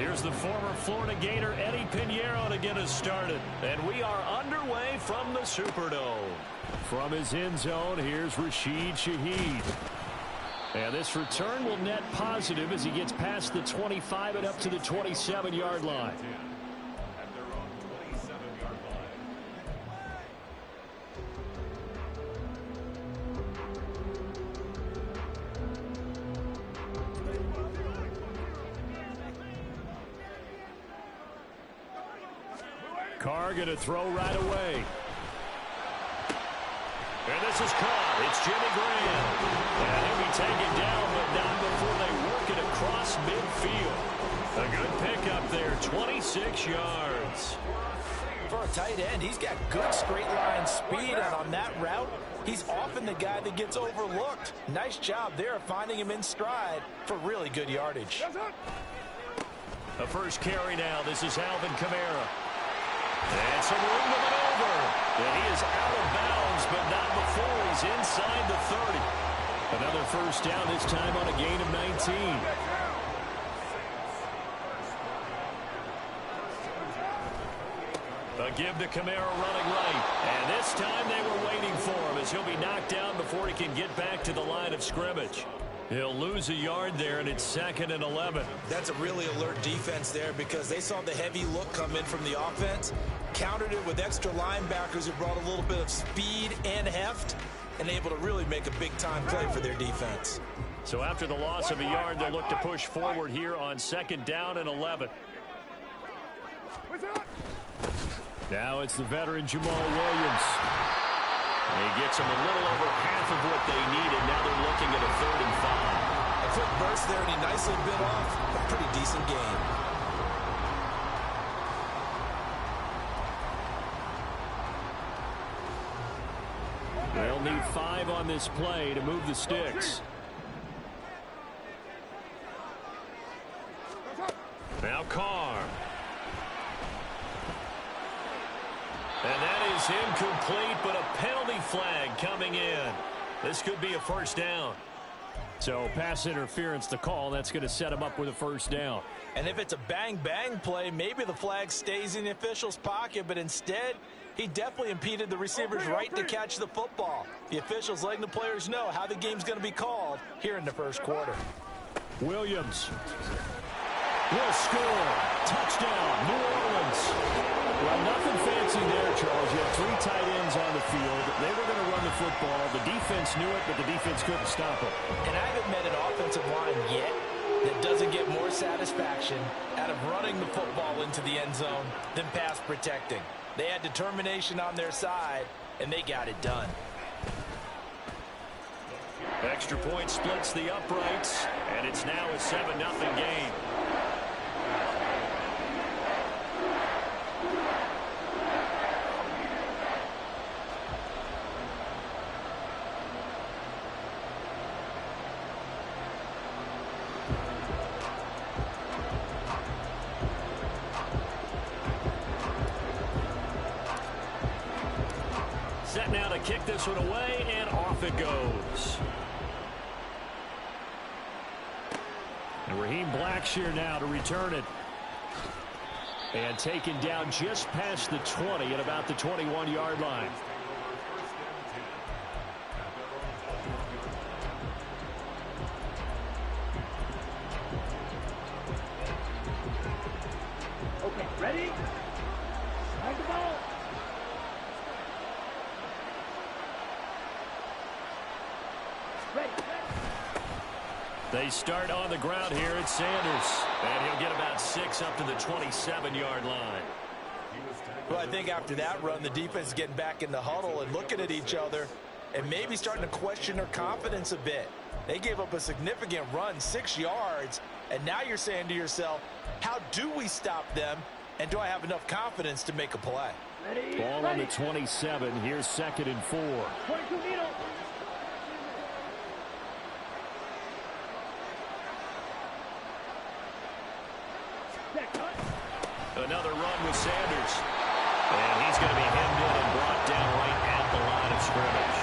Here's the former Florida Gator Eddie Pinheiro to get us started. And we are underway from the Superdome. From his end zone, here's Rashid Shaheed. And this return will net positive as he gets past the 25 and up to the 27-yard line. Carr going to throw right away. And this is caught. It's Jimmy Graham. And he'll be taken down, but not before they work it across midfield. A good pickup there, 26 yards. For a tight end, he's got good straight line speed, and on that route, he's often the guy that gets overlooked. Nice job there of finding him in stride for really good yardage. The first carry now. This is Alvin Kamara. And some room to maneuver. And he is out of bounds, but not before he's inside the 30. Another first down, this time on a gain of 19. A give to Kamara running right. And this time they were waiting for him as he'll be knocked down before he can get back to the line of scrimmage. He'll lose a yard there, and it's 2nd and 11. That's a really alert defense there because they saw the heavy look come in from the offense, countered it with extra linebackers who brought a little bit of speed and heft, and able to really make a big-time play for their defense. So after the loss of a yard, they'll look to push forward here on 2nd down and 11. Now it's the veteran Jamal Williams. He gets them a little over half of what they needed. Now they're looking at a 3rd and 5. A quick burst there, and he nicely bit off a pretty decent game. They'll need 5 on this play to move the sticks. Now Carr. And that is incomplete, but a penalty flag coming in. This could be a first down. So pass interference to call. That's going to set him up with a first down. And if it's a bang-bang play, maybe the flag stays in the official's pocket, but instead, he definitely impeded the receiver's right to catch the football. The officials letting the players know how the game's going to be called here in the first quarter. Williams will score. Touchdown, New Orleans. Well, nothing fancy there, Charles. You have 3 tight ends on the field. They were going to run the football. The defense knew it, but the defense couldn't stop it. And I haven't met an offensive line yet that doesn't get more satisfaction out of running the football into the end zone than pass protecting. They had determination on their side, and they got it done. Extra point splits the uprights, and it's now a 7-0 game. Set now to kick this one away, and off it goes. And Raheem Blackshear now to return it. And taken down just past the 20 at about the 21-yard line. Okay, ready? Take the ball. Ready. They start on the ground here at Sanders. And he'll get about 6 up to the 27-yard line. Well, I think after that run, the defense is getting back in the huddle and looking at each other and maybe starting to question their confidence a bit. They gave up a significant run, 6 yards, and now you're saying to yourself, how do we stop them, and do I have enough confidence to make a play? Ready. Ball on the 27. Here's 2nd and 4. 22 needle. Another run with Sanders. And he's going to be hemmed in and brought down right at the line of scrimmage.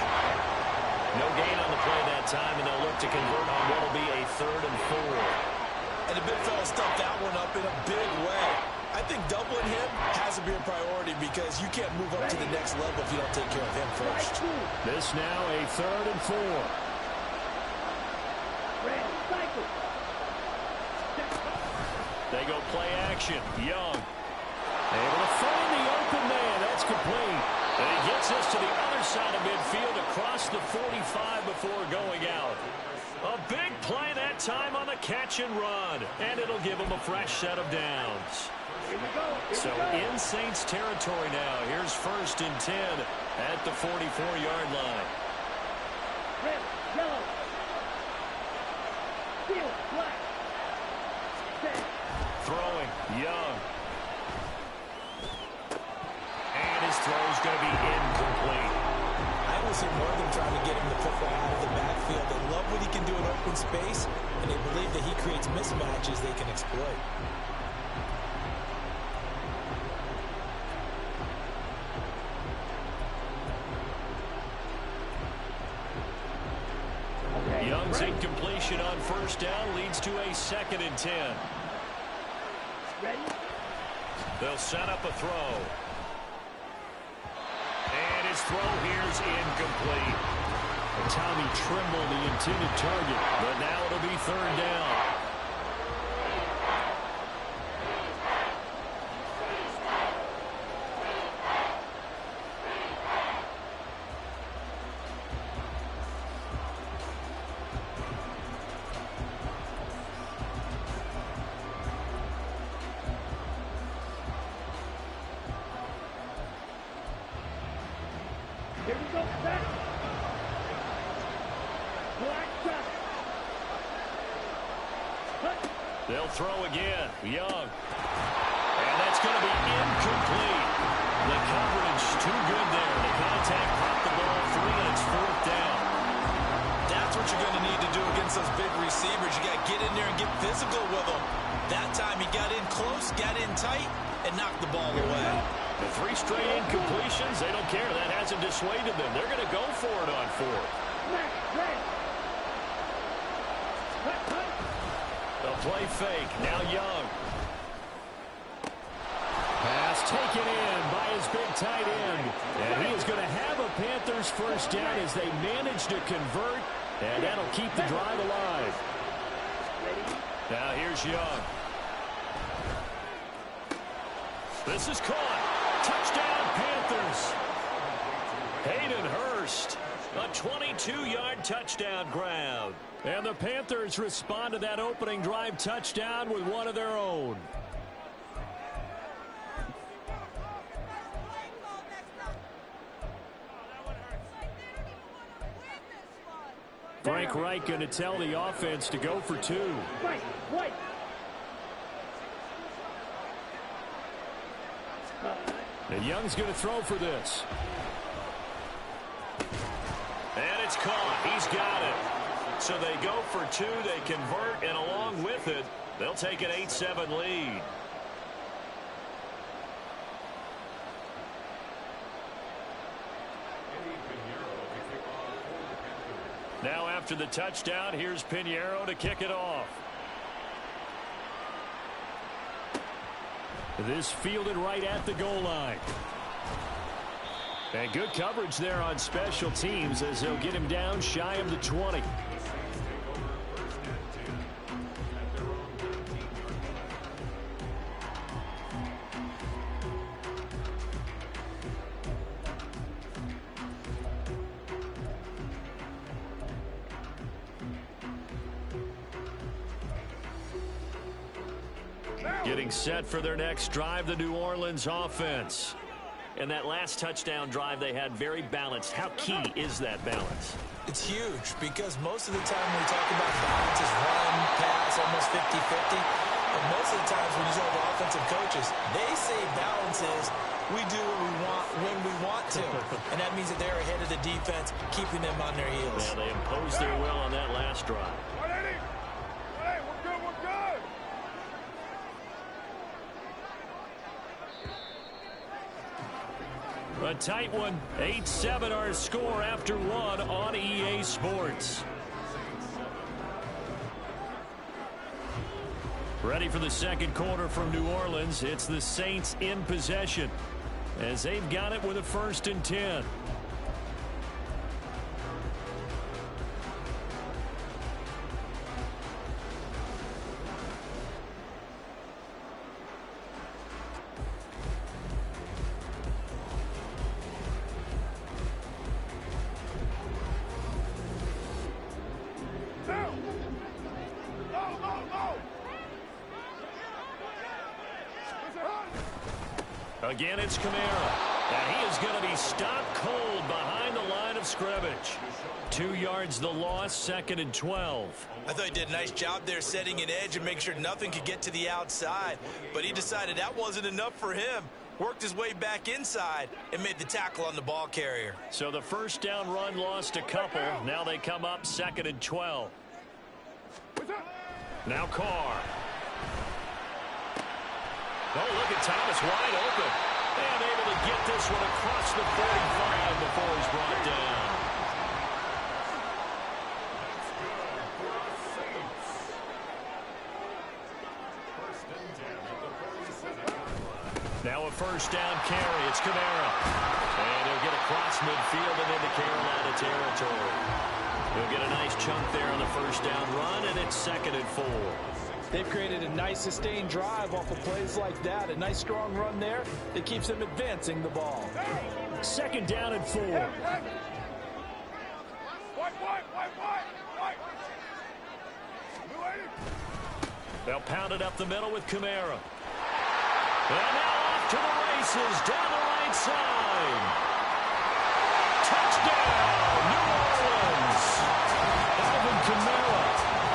No gain on the play that time, and they'll look to convert on what will be a 3rd and 4. And the big fella stuffed that one up in a big way. I think doubling him has to be a priority because you can't move up to the next level if you don't take care of him first. This now a 3rd and 4. They go play action. Young. Able to find the open man. That's complete. And he gets us to the other side of midfield across the 45 before going out. A big play that time on the catch and run. And it'll give him a fresh set of downs. So in Saints territory now. Here's 1st and 10 at the 44-yard line. Red, yellow. Field, black. Set. Throwing, Young. And his throw's going to be incomplete. I don't see more than trying to get him the football out of the backfield. They love what he can do in open space, and they believe that he creates mismatches they can exploit. Young's incompletion on 1st down leads to a 2nd and 10. Ready? They'll set up a throw. And his throw here's incomplete. Tommy Trimble, the intended target, but now it'll be 3rd down. Here we go, set. Black shot. Cut. They'll throw again. Young. And that's going to be incomplete. The coverage too good there. The contact popped the ball free, and it's 4th down. That's what you're going to need to do against those big receivers. You got to get in there and get physical with them. That time he got in close, got in tight, and knocked the ball away. The 3 straight incompletions, they don't care. That hasn't dissuaded them. They're going to go for it on 4th. Smack, red. Cut, cut. They'll play fake. Now Young. Pass taken in by his big tight end. And he is going to have a Panthers 1st down as they manage to convert. And that'll keep the drive alive. Now here's Young. This is caught. Touchdown, Panthers. Hayden Hurst, a 22-yard touchdown grab. And the Panthers respond to that opening drive touchdown with one of their own. Frank Reich going to tell the offense to go for 2. Right, right. And Young's going to throw for this. And it's caught. He's got it. So they go for 2. They convert, and along with it, they'll take an 8-7 lead. Now after the touchdown, here's Pinheiro to kick it off. This fielded right at the goal line. And good coverage there on special teams as they'll get him down shy of the 20. Getting set for their next drive, the New Orleans offense. And that last touchdown drive they had very balanced. How key is that balance? It's huge because most of the time when we talk about balance is run, pass, almost 50-50. But most of the times when you talk about offensive coaches, they say balance is we do what we want when we want to. And that means that they're ahead of the defense, keeping them on their heels. Yeah, they imposed their will on that last drive. Hey, we're good, we're good. A tight one. 8-7 our score after 1 on EA Sports. Ready for the second quarter from New Orleans. It's the Saints in possession as they've got it with a 1st and 10. Again, it's Kamara, and he is going to be stopped cold behind the line of scrimmage. 2 yards the loss, 2nd and 12. I thought he did a nice job there setting an edge and making sure nothing could get to the outside, but he decided that wasn't enough for him. Worked his way back inside and made the tackle on the ball carrier. So the first down run lost a couple. Now they come up 2nd and 12. Now Carr. Oh, look at Thomas wide open. And able to get this one across the 45 before he's brought down. Now a first down carry. It's Kamara. And he'll get across midfield and into Carolina territory. He'll get a nice chunk there on the first down run, and it's 2nd and 4. They've created a nice sustained drive off of plays like that. A nice strong run there that keeps them advancing the ball. 2nd down and 4. They'll pound it up the middle with Kamara. And now off to the races down the right side. Touchdown, New Orleans. Alvin Kamara,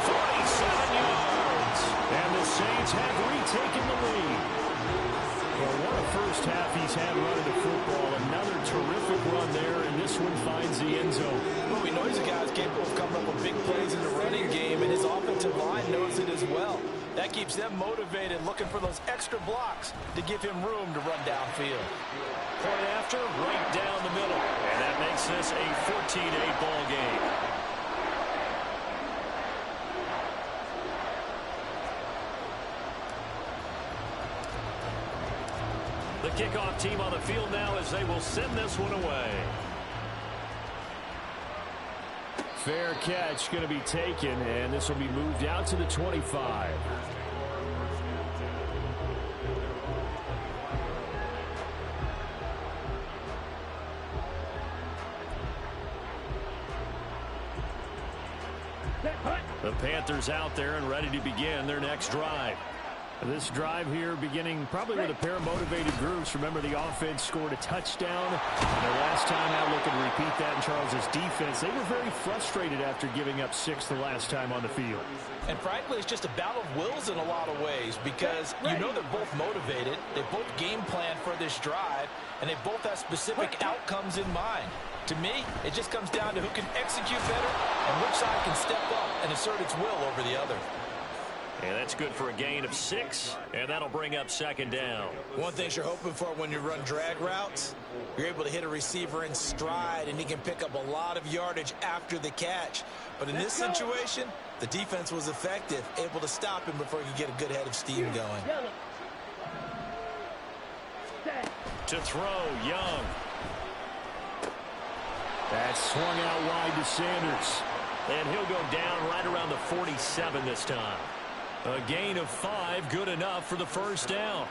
47 yards. And the Saints have retaken the lead. Well, what a first half he's had running the football. Another terrific run there, and this one finds the end zone. Well, we know he's a guy who's capable of coming up with big plays in the running game, and his offensive line knows it as well. That keeps them motivated, looking for those extra blocks to give him room to run downfield. Point after, right down the middle. And that makes this a 14-8 ball game. The kickoff team on the field now as they will send this one away. Fair catch going to be taken, and this will be moved out to the 25. The Panthers out there and ready to begin their next drive. This drive here beginning probably with a pair of motivated groups. Remember, the offense scored a touchdown. And their last time out, looking to repeat that in Charles's defense. They were very frustrated after giving up 6 the last time on the field. And frankly, it's just a battle of wills in a lot of ways because you know they're both motivated. They both game plan for this drive, and they both have specific outcomes in mind. To me, it just comes down to who can execute better and which side can step up and assert its will over the other. And that's good for a gain of 6, and that'll bring up 2nd down. One thing you're hoping for when you run drag routes, you're able to hit a receiver in stride, and he can pick up a lot of yardage after the catch. But in this situation, the defense was effective, able to stop him before he could get a good head of steam going. To throw, Young. That's swung out wide to Sanders. And he'll go down right around the 47 this time. A gain of 5, good enough for the first down.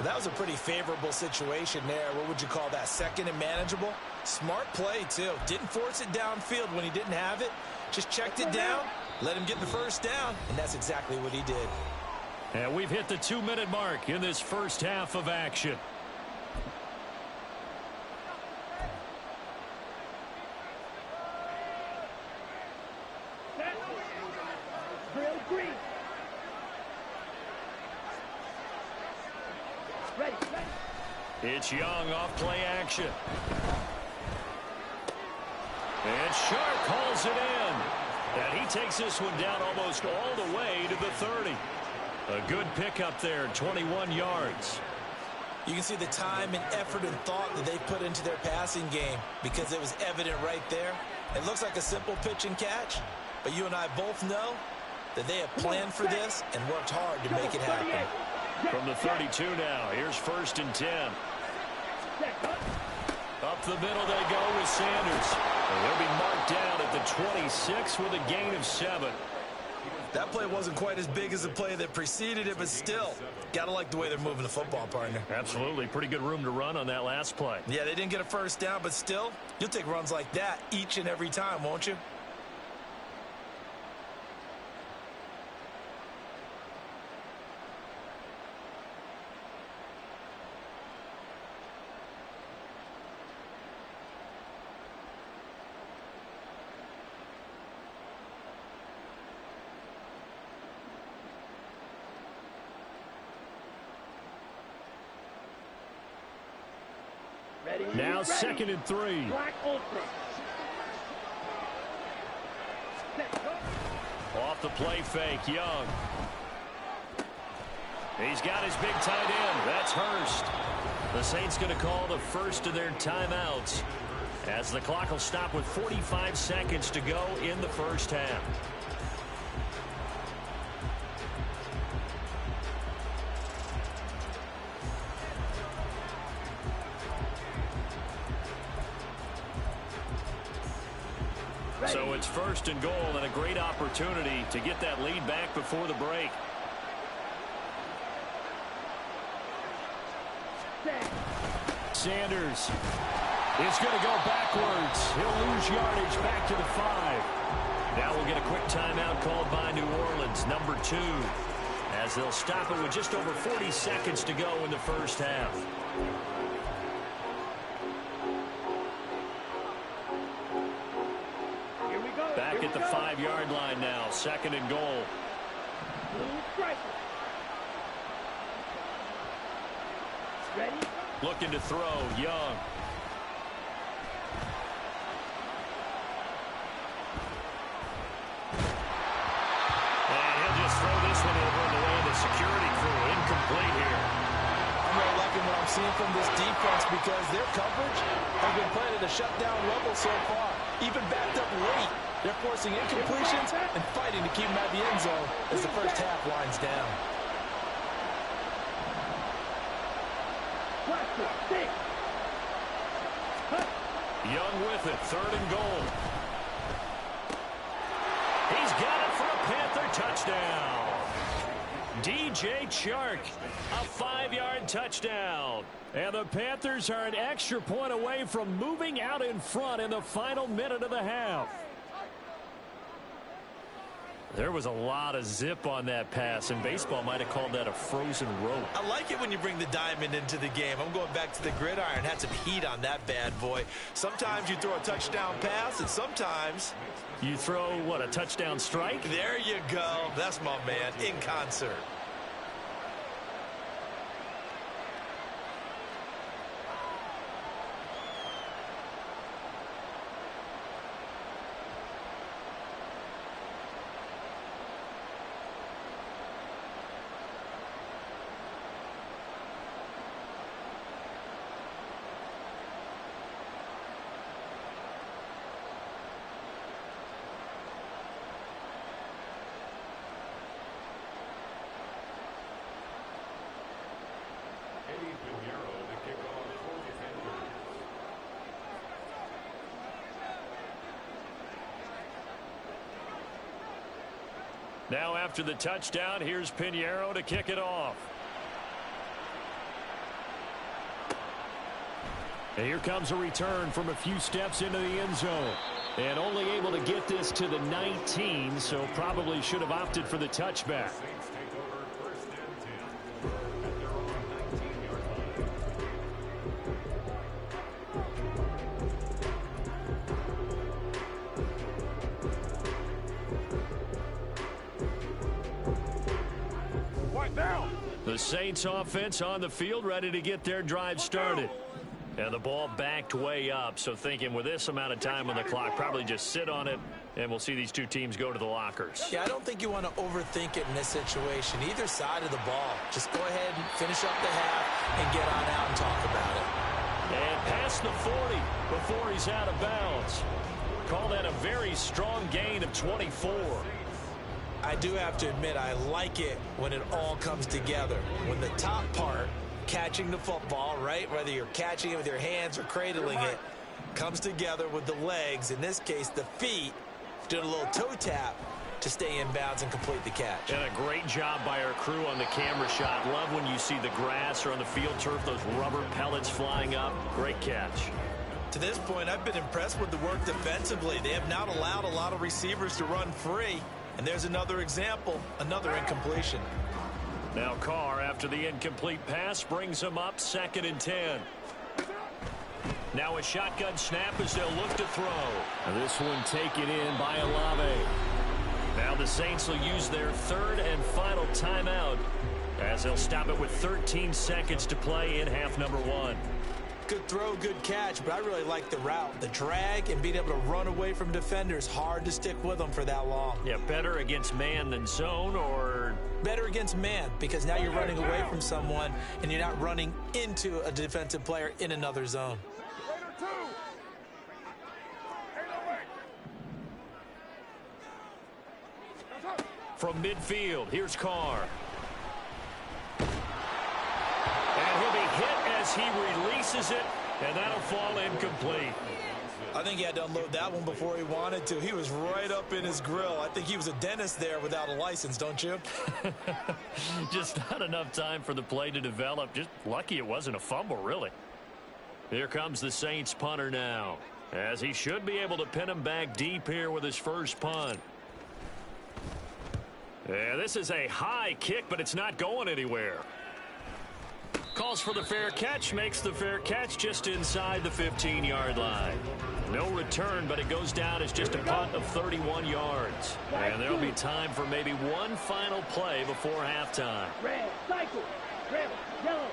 That was a pretty favorable situation there. What would you call that? 2nd and manageable? Smart play, too. Didn't force it downfield when he didn't have it. Just checked it down, let him get the first down, and that's exactly what he did. And we've hit the 2-minute mark in this first half of action. It's Young off play action. And Sharp calls it in. And he takes this one down almost all the way to the 30. A good pickup there, 21 yards. You can see the time and effort and thought that they put into their passing game because it was evident right there. It looks like a simple pitch and catch, but you and I both know that they have planned for this and worked hard to make it happen. From the 32 now, here's 1st and 10. Up the middle they go with Sanders. And they'll be marked down at the 26 with a gain of 7. That play wasn't quite as big as the play that preceded it, but still, gotta like the way they're moving the football, partner. Absolutely. Pretty good room to run on that last play. Yeah, they didn't get a first down, but still, you'll take runs like that each and every time, won't you? Now 2nd and 3. Off the play fake, Young. He's got his big tight end. That's Hurst. The Saints going to call the first of their timeouts as the clock will stop with 45 seconds to go in the first half. So it's 1st and goal and a great opportunity to get that lead back before the break. Sanders is going to go backwards. He'll lose yardage back to the 5. Now we'll get a quick timeout called by New Orleans, number 2, as they'll stop it with just over 40 seconds to go in the first half. Back at the 5-yard line now, 2nd and goal. Ready? Looking to throw, Young. And he'll just throw this one over in the way of the security crew. Incomplete here. I'm really liking what I'm seeing from this defense because their coverage has been playing at a shutdown level so far. Even backed up late. They're forcing incompletions and fighting to keep them at the end zone as the first half winds down. Young with it, 3rd and goal. He's got it for a Panther touchdown. DJ Chark, a 5-yard touchdown. And the Panthers are an extra point away from moving out in front in the final minute of the half. There was a lot of zip on that pass, and baseball might have called that a frozen rope. I like it when you bring the diamond into the game. I'm going back to the gridiron. Had some heat on that bad boy. Sometimes you throw a touchdown pass, and sometimes you throw, what, a touchdown strike? There you go. That's my man, in concert. Now after the touchdown, here's Pinheiro to kick it off. And here comes a return from a few steps into the end zone. And only able to get this to the 19, so probably should have opted for the touchback. The Saints offense on the field, ready to get their drive started. And the ball backed way up, so thinking with this amount of time on the clock, probably just sit on it, and we'll see these two teams go to the lockers. Yeah, I don't think you want to overthink it in this situation. Either side of the ball. Just go ahead and finish up the half and get on out and talk about it. And past the 40 before he's out of bounds. Call that a very strong gain of 24. I do have to admit, I like it when it all comes together. When the top part, catching the football, right, whether you're catching it with your hands or cradling it, comes together with the legs, in this case the feet, doing a little toe tap to stay in bounds and complete the catch. And a great job by our crew on the camera shot. Love when you see the grass or on the field turf, those rubber pellets flying up. Great catch. To this point, I've been impressed with the work defensively. They have not allowed a lot of receivers to run free. And there's another example, another incompletion. Now Carr, after the incomplete pass, brings him up 2nd and 10. Now a shotgun snap as they'll look to throw. And this one taken in by Olave. Now the Saints will use their 3rd and final timeout as they'll stop it with 13 seconds to play in half number 1. Good throw, good catch, but I really like the route. The drag and being able to run away from defenders, hard to stick with them for that long. Yeah, better against man than zone, or? Better against man, because now you're running away from someone and you're not running into a defensive player in another zone. From midfield, here's Carr. And he'll be hit as he releases it, and that'll fall incomplete. I think he had to unload that one before he wanted to. He was right up in his grill. I think he was a dentist there without a license, don't you? Just not enough time for the play to develop. Just lucky it wasn't a fumble, really. Here comes the Saints punter now, as he should be able to pin him back deep here with his first punt. Yeah, this is a high kick, but it's not going anywhere. Calls for the fair catch, makes the fair catch just inside the 15-yard line. No return, but it goes down as just a punt of 31 yards. And there'll be time for maybe one final play before halftime. Red, cycle, red, yellow.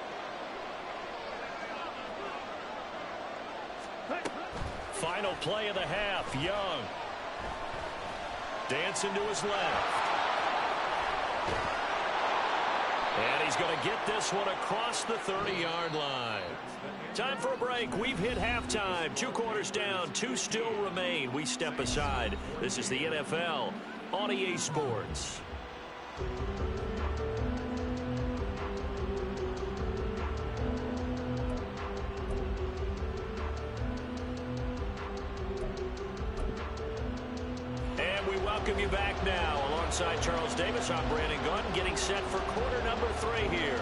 Final play of the half, Young. Dancing to his left. And he's going to get this one across the 30-yard line. Time for a break. We've hit halftime. 2 quarters down, 2 still remain. We step aside. This is the NFL on EA Sports. And we welcome you back now. Alongside Charles Davis, I'm Brandon Gunn, getting set for quarter number 3 here.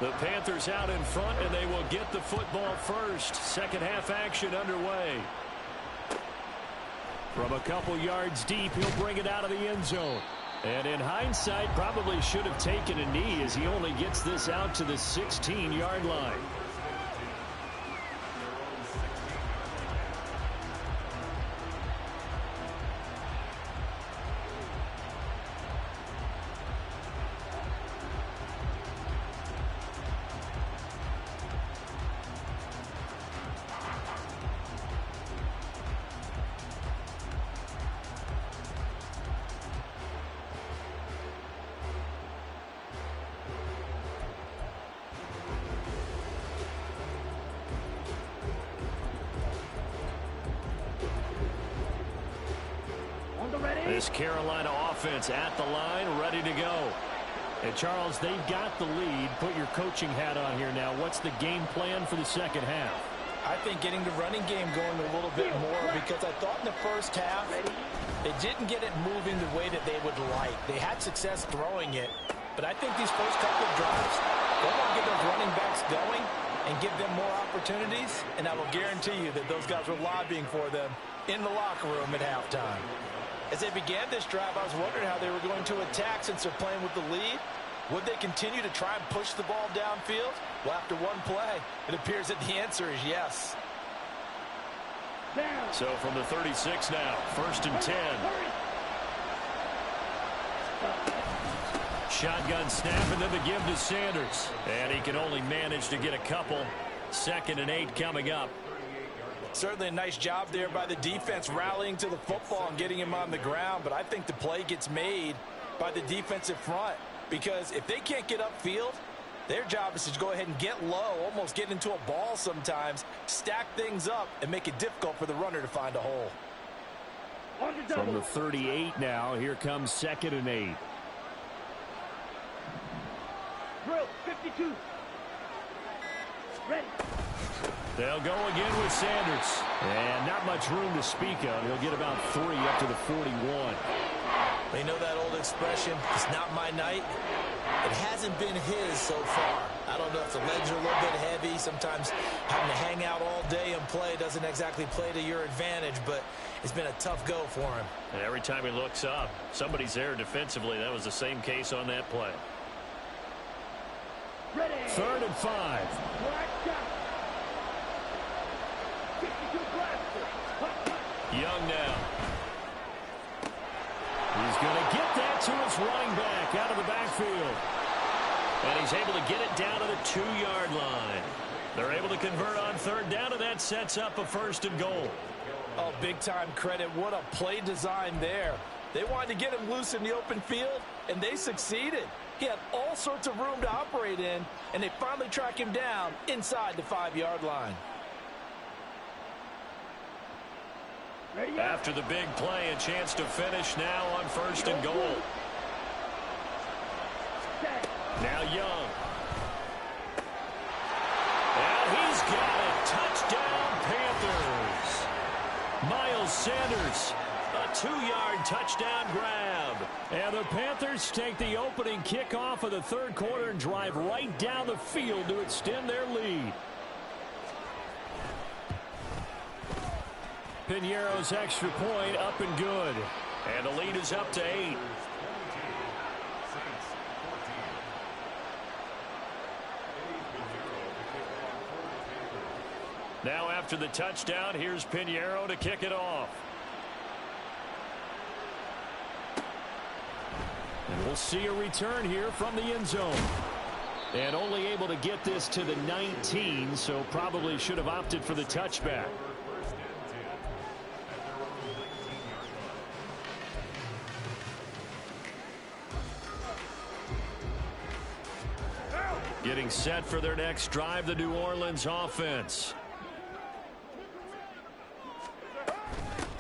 The Panthers out in front, and they will get the football first. Second half action underway. From a couple yards deep, he'll bring it out of the end zone. And in hindsight, probably should have taken a knee as he only gets this out to the 16-yard line. This Carolina offense at the line, ready to go. And Charles, they've got the lead. Put your coaching hat on here now. What's the game plan for the second half? I think getting the running game going a little bit more, because I thought in the first half they didn't get it moving the way that they would like. They had success throwing it, but I think these first couple of drives, they want to get those running backs going and give them more opportunities, and I will guarantee you that those guys were lobbying for them in the locker room at halftime. As they began this drive, I was wondering how they were going to attack since they're playing with the lead. Would they continue to try and push the ball downfield? Well, after one play, it appears that the answer is yes. So from the 36 now, 1st and 10. Shotgun snap, and then the give to Sanders. And he can only manage to get a couple. 2nd and 8 coming up. Certainly a nice job there by the defense rallying to the football and getting him on the ground, but I think the play gets made by the defensive front, because if they can't get upfield, Their job is to go ahead and get low, almost get into a ball sometimes, stack things up, and make it difficult for the runner to find a hole. From the 38 now, here comes 2nd and 8. Drill, 52. Ready. They'll go again with Sanders. And not much room to speak of. He'll get about 3 up to the 41. You know that old expression, it's not my night? It hasn't been his so far. I don't know if the legs are a little bit heavy. Sometimes having to hang out all day and play doesn't exactly play to your advantage, but it's been a tough go for him. And every time he looks up, somebody's there defensively. That was the same case on that play. Ready. 3rd and 5. Young now. He's going to get that to his running back out of the backfield. And he's able to get it down to the 2-yard line. They're able to convert on 3rd down, and that sets up a 1st and goal. Oh, big-time credit. What a play design there. They wanted to get him loose in the open field, and they succeeded. He had all sorts of room to operate in, and they finally track him down inside the 5-yard line. After the big play, a chance to finish now on 1st and goal. Now Young. And he's got it. Touchdown, Panthers. Miles Sanders, a 2-yard touchdown grab. And the Panthers take the opening kickoff of the 3rd quarter and drive right down the field to extend their lead. Piñeiro's extra point up and good. And the lead is up to 8. Now after the touchdown, here's Piñeiro to kick it off. And we'll see a return here from the end zone. And only able to get this to the 19, so probably should have opted for the touchback. Getting set for their next drive, the New Orleans offense.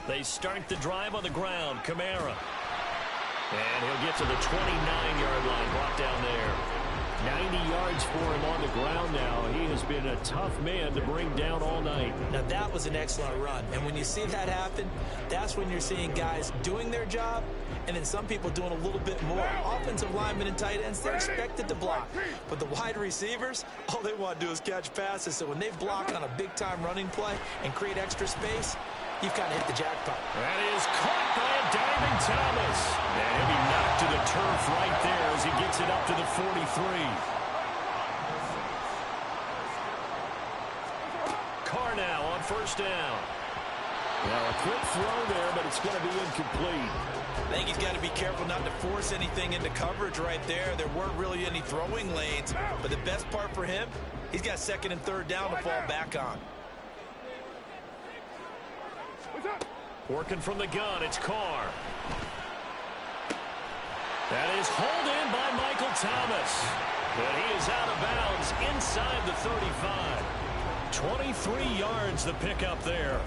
They start the drive on the ground. Kamara. And he'll get to the 29-yard line, brought down there. 90 yards for him on the ground now. He has been a tough man to bring down all night. Now, that was an excellent run. And when you see that happen, that's when you're seeing guys doing their job and then some people doing a little bit more. Offensive linemen and tight ends, they're expected to block. But the wide receivers, all they want to do is catch passes. So when they block on a big-time running play and create extra space, you've kind of hit the jackpot. That is caught by a diving Thomas. And he'll be knocked to the turf right there as he gets it up to the 43. Carr now on 1st down. Well, a quick throw there, but it's going to be incomplete. I think he's got to be careful not to force anything into coverage right there. There weren't really any throwing lanes. But the best part for him, he's got 2nd and 3rd down to fall back on. Working from the gun, it's Carr. That is hauled in by Michael Thomas. But he is out of bounds inside the 35. 23 yards the pickup there.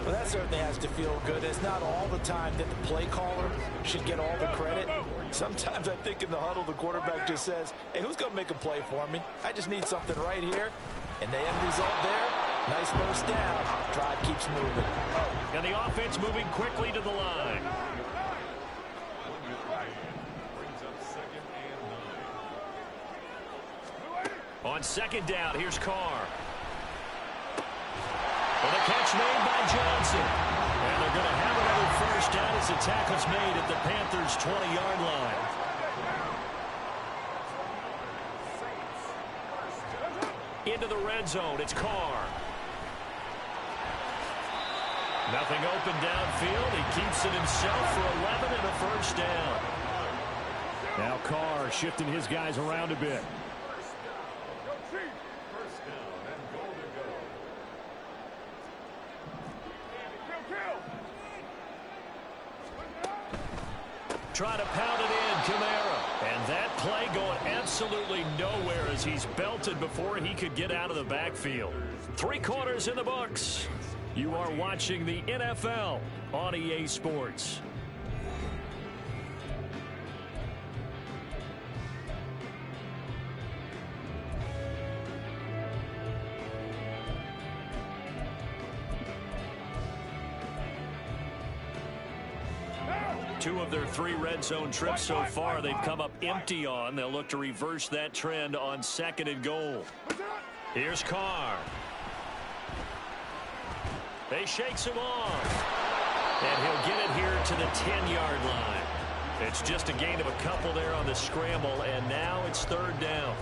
Well, that certainly has to feel good. It's not all the time that the play caller should get all the credit. Sometimes I think in the huddle, the quarterback just says, hey, who's going to make a play for me? I just need something right here. And the end result there, nice first down. Drive keeps moving. And the offense moving quickly to the line. On 2nd down, here's Carr. Well, the catch made by Johnson. And they're going to have another 1st down as the tackle's made at the Panthers' 20-yard line. Into the red zone, it's Carr. Nothing open downfield. He keeps it himself for 11 and a 1st down. Now Carr shifting his guys around a bit. Try to pound it in, Kamara. And That play going absolutely nowhere as he's belted before he could get out of the backfield. 3 quarters in the books. You are watching the NFL on EA Sports. Two of their 3 red zone trips so far, they've come up empty on. They'll look to reverse that trend on 2nd and goal. Here's Carr. They shakes him off. And he'll get it here to the 10-yard line. It's just a gain of a couple there on the scramble, and now it's 3rd down.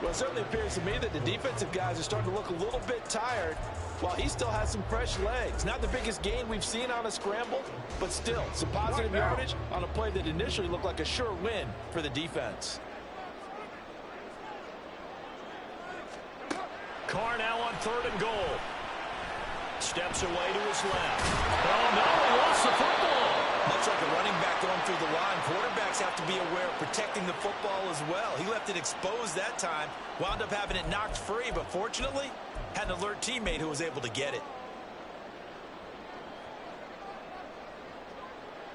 Well, it certainly appears to me that the defensive guys are starting to look a little bit tired while he still has some fresh legs. Not the biggest gain we've seen on a scramble, but still some positive yardage on a play that initially looked like a sure win for the defense. Carr now on 3rd and goal. Steps away to his left. Oh, no, he lost the football. Much like a running back going through the line, quarterbacks have to be aware of protecting the football as well. He left it exposed that time, wound up having it knocked free, but fortunately, had an alert teammate who was able to get it.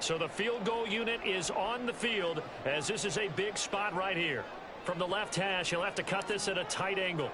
So the field goal unit is on the field as this is a big spot right here. From the left hash, he'll have to cut this at a tight angle.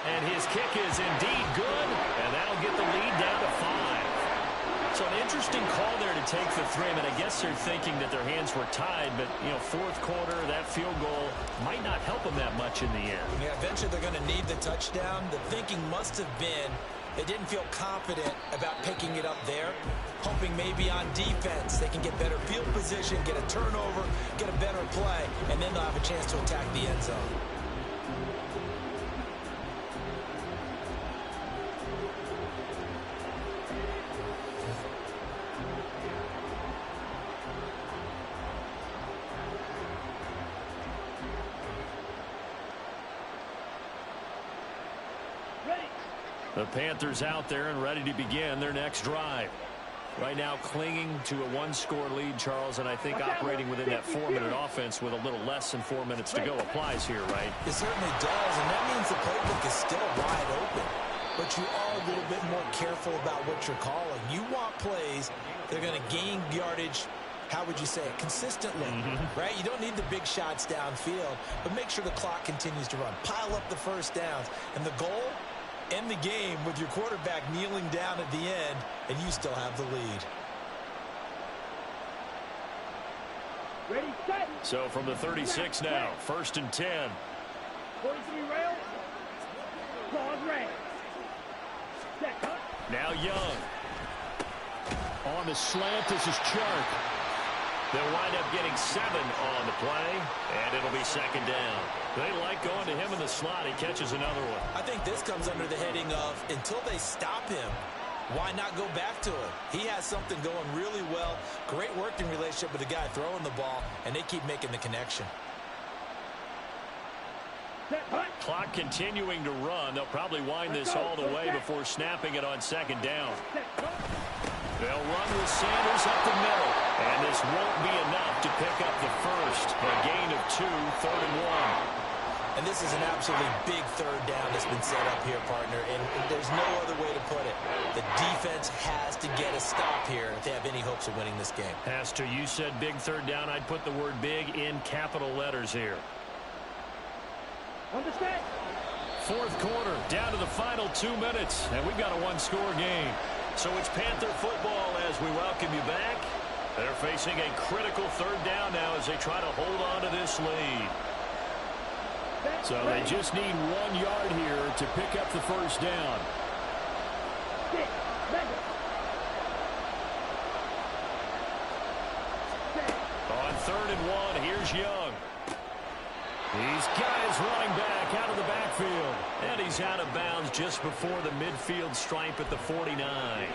And his kick is indeed good, and that'll get the lead down to 5. So an interesting call there to take the 3. I mean, I guess they're thinking that their hands were tied, but, you know, 4th quarter, that field goal might not help them that much in the end. Yeah, eventually they're going to need the touchdown. The thinking must have been they didn't feel confident about picking it up there, hoping maybe on defense they can get better field position, get a turnover, get a better play, and then they'll have a chance to attack the end zone. The Panthers out there and ready to begin their next drive. Right now clinging to a 1-score lead, Charles, and I think operating within that 4-minute offense with a little less than 4 minutes to go applies here, right? It certainly does, and that means the playbook is still wide open. But you are a little bit more careful about what you're calling. You want plays that are going to gain yardage, how would you say it, consistently, right? You don't need the big shots downfield, but make sure the clock continues to run. Pile up the first downs, and the goal, end the game with your quarterback kneeling down at the end, and you still have the lead. Ready, set. So from the 36 now, 1st and 10. 43 rail. Pause rail. Set, cut. Now Young. On the slant, this is Chark. They'll wind up getting 7 on the play, and it'll be 2nd down. They like going to him in the slot. He catches another one. I think this comes under the heading of until they stop him, why not go back to him? He has something going really well. Great working relationship with the guy throwing the ball, and they keep making the connection. Clock continuing to run. They'll probably wind this all the way before snapping it on 2nd down. They'll run with Sanders up the middle. And this won't be enough to pick up the first. A gain of 2, 3rd and 1. And this is an absolutely big 3rd down that's been set up here, partner. And there's no other way to put it. The defense has to get a stop here if they have any hopes of winning this game. Has to. You said big 3rd down. I'd put the word big in capital letters here. Understand. 4th quarter, down to the final 2 minutes. And we've got a 1-score game. So it's Panther football as we welcome you back. They're facing a critical 3rd down now as they try to hold on to this lead. So they just need 1 yard here to pick up the first down. On 3rd and 1, here's Young. These guys running back out of the backfield. And he's out of bounds just before the midfield stripe at the 49.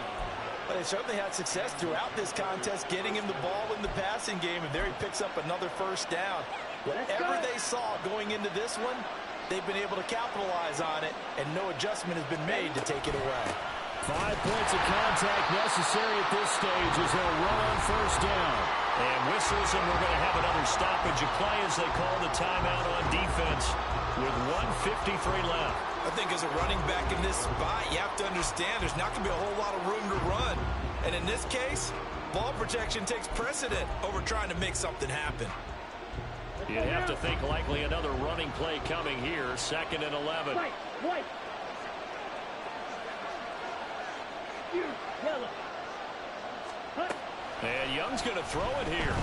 But they certainly had success throughout this contest, getting him the ball in the passing game, and there he picks up another first down. Whatever they saw going into this one, they've been able to capitalize on it, and no adjustment has been made to take it away. 5 points of contact necessary at this stage as they'll run on first down. And whistles, and we're going to have another stoppage of play as they call the timeout on defense with 1:53 left. I think as a running back in this spot, you have to understand there's not going to be a whole lot of room to run. And in this case, ball protection takes precedent over trying to make something happen. You'd have to think likely another running play coming here, 2nd and 11. White. Yellow. Hut. And Young's going to throw it here.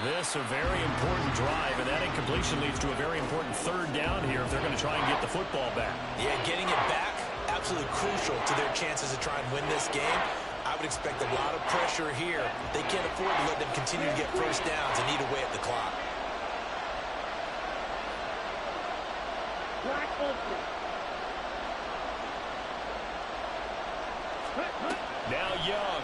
This a very important drive, and that incompletion leads to a very important 3rd down here if they're going to try and get the football back. Yeah, getting it back, absolutely crucial to their chances to try and win this game. I would expect a lot of pressure here. They can't afford to let them continue to get first downs and eat away at the clock. Black open. Now Young.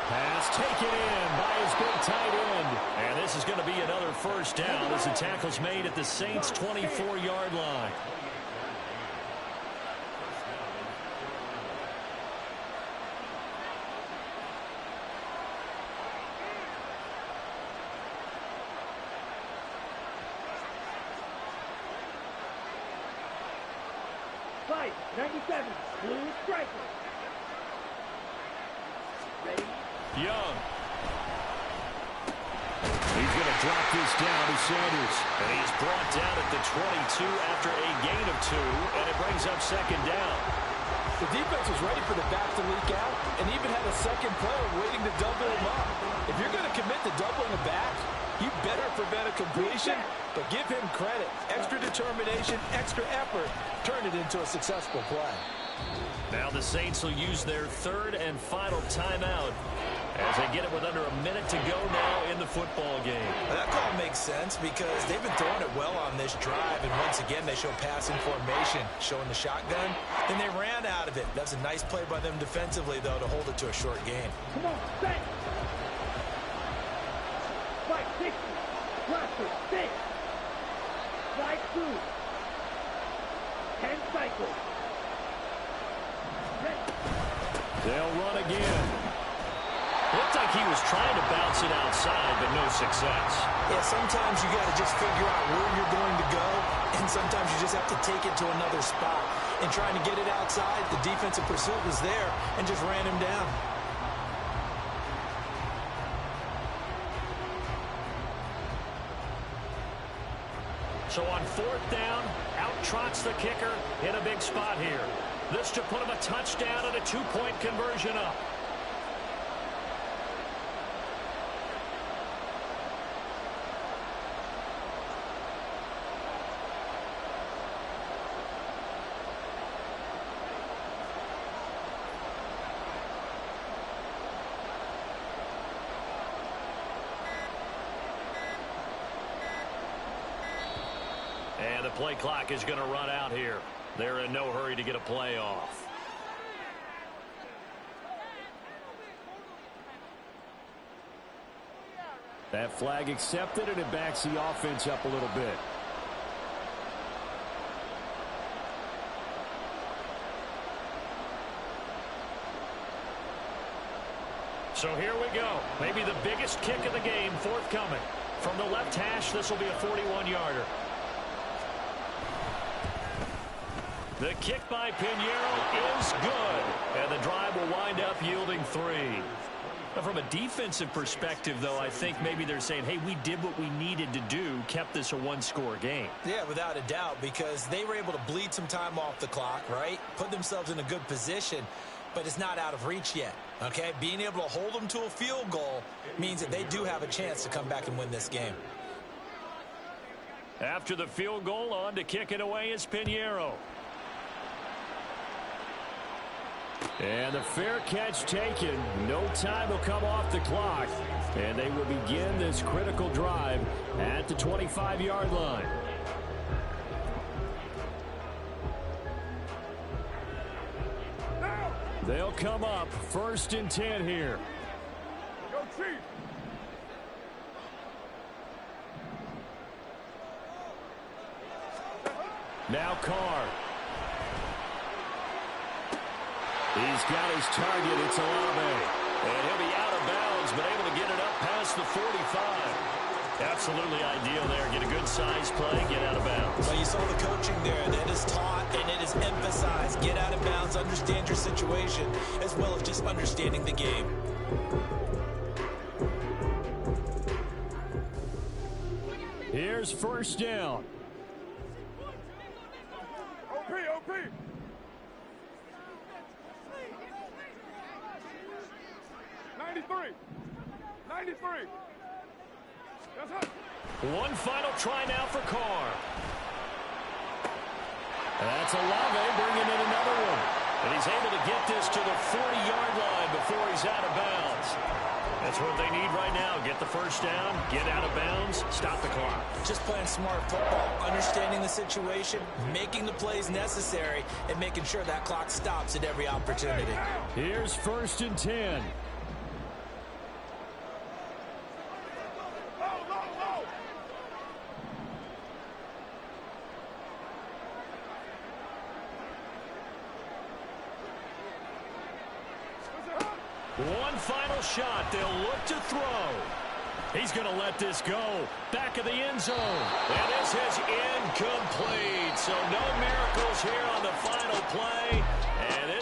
Pass taken in by his big tight end. And this is going to be another first down as the tackle's made at the Saints' 24-yard line. Fight. 97. Blue striker. Ready. Young. He's going to drop this down to Sanders. And he's brought down at the 22 after a gain of 2, and it brings up 2nd down. The defense was ready for the back to leak out and even had a second player waiting to double him up. If you're going to commit to doubling the back, you better prevent a completion, but give him credit. Extra determination, extra effort, turn it into a successful play. Now the Saints will use their 3rd and final timeout as they get it with under a minute to go now in the football game. Well, that call makes sense because they've been throwing it well on this drive, and once again they show passing formation, showing the shotgun. Then they ran out of it. That's a nice play by them defensively, though, to hold it to a short gain. Come on, set. 560. Cluster 6. Slide 2. 10 cycles. They'll run again. Looked like he was trying to bounce it outside, but no success. Yeah, sometimes you got to just figure out where you're going to go, and sometimes you just have to take it to another spot. And trying to get it outside, the defensive pursuit was there and just ran him down. So on 4th down, out trots the kicker in a big spot here. This to put him a touchdown and a 2-point conversion up. And the play clock is going to run out here. They're in no hurry to get a play off. That flag accepted, and it backs the offense up a little bit. So here we go. Maybe the biggest kick of the game forthcoming. From the left hash, this will be a 41-yarder. The kick by Pinheiro is good. And the drive will wind up yielding 3. Now, from a defensive perspective, though, I think maybe they're saying, hey, we did what we needed to do, kept this a 1-score game. Yeah, without a doubt, because they were able to bleed some time off the clock, right? Put themselves in a good position, but it's not out of reach yet, okay? Being able to hold them to a field goal means that they do have a chance to come back and win this game. After the field goal, on to kick it away is Pinheiro. And the fair catch taken. No time will come off the clock. And they will begin this critical drive at the 25-yard line. They'll come up 1st and 10 here. Go Chief! Now Carr. He's got his target. It's Olave. And he'll be out of bounds, but able to get it up past the 45. Absolutely ideal there. Get a good size play, get out of bounds. Well, you saw the coaching there. That is taught and it is emphasized. Get out of bounds, understand your situation, as well as just understanding the game. Here's first down. OP. 93. That's it. One final try now for Carr. That's Olave bringing in another one. And he's able to get this to the 40-yard line before he's out of bounds. That's what they need right now. Get the first down, get out of bounds, stop the clock. Just playing smart football, understanding the situation, making the plays necessary, and making sure that clock stops at every opportunity. Here's first and 10. One final shot. They'll look to throw. He's going to let this go. Back of the end zone. And this is incomplete. So no miracles here on the final play. And